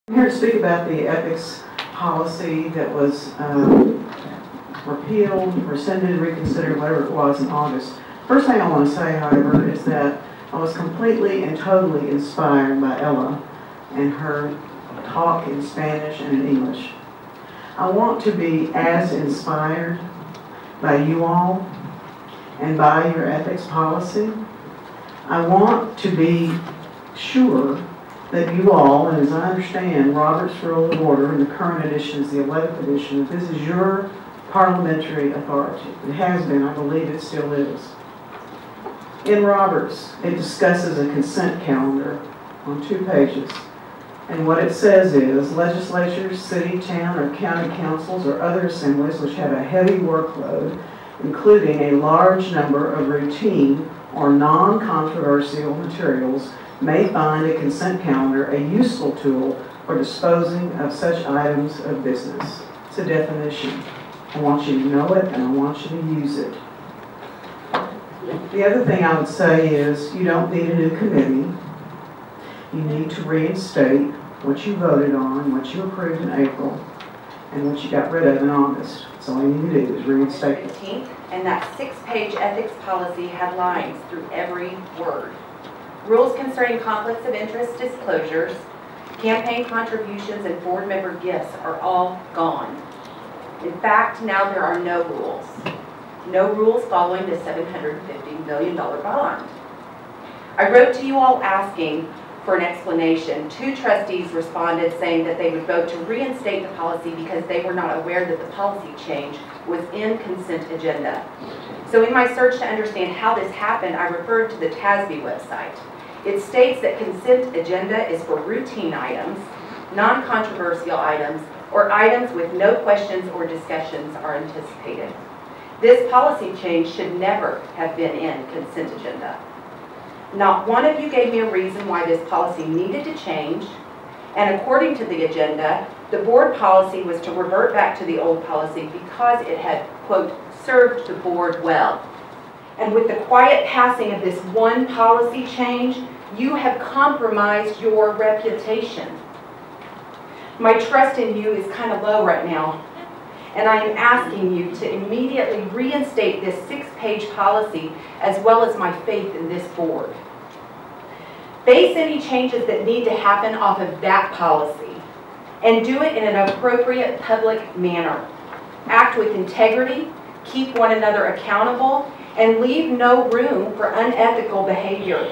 I'm here to speak about the ethics policy that was repealed, rescinded, reconsidered, whatever it was in August. First thing I want to say, however, is that I was completely and totally inspired by Ella and her talk in Spanish and in English. I want to be as inspired by you all and by your ethics policy. I want to be sure that you all, and as I understand Robert's Rule of Order in the current edition is the 11th edition, that this is your parliamentary authority. It has been, I believe it still is. In Roberts, it discusses a consent calendar on 2 pages. And what it says is, legislatures, city, town, or county councils, or other assemblies which have a heavy workload, including a large number of routine or non-controversial materials, may find a consent calendar a useful tool for disposing of such items of business. It's a definition. I want you to know it and I want you to use it. The other thing I would say is you don't need a new committee. You need to reinstate what you voted on, what you approved in April, and what you got rid of in August. That's all you need to do is reinstate it. And that 6-page ethics policy had lines through every word. Rules concerning conflicts of interest disclosures, campaign contributions, and board member gifts are all gone. In fact, now there are no rules. No rules following the $750 million bond. I wrote to you all asking for an explanation. 2 trustees responded saying that they would vote to reinstate the policy because they were not aware that the policy change was in consent agenda. So in my search to understand how this happened, I referred to the TASB website. It states that consent agenda is for routine items, non-controversial items, or items with no questions or discussions are anticipated. This policy change should never have been in consent agenda. Not one of you gave me a reason why this policy needed to change, and according to the agenda, the board policy was to revert back to the old policy because it had, quote, served the board well. And with the quiet passing of this one policy change, you have compromised your reputation. My trust in you is kind of low right now, and I am asking you to immediately reinstate this 6-page policy as well as my faith in this board. Base any changes that need to happen off of that policy and do it in an appropriate public manner. Act with integrity, keep one another accountable, and leave no room for unethical behavior.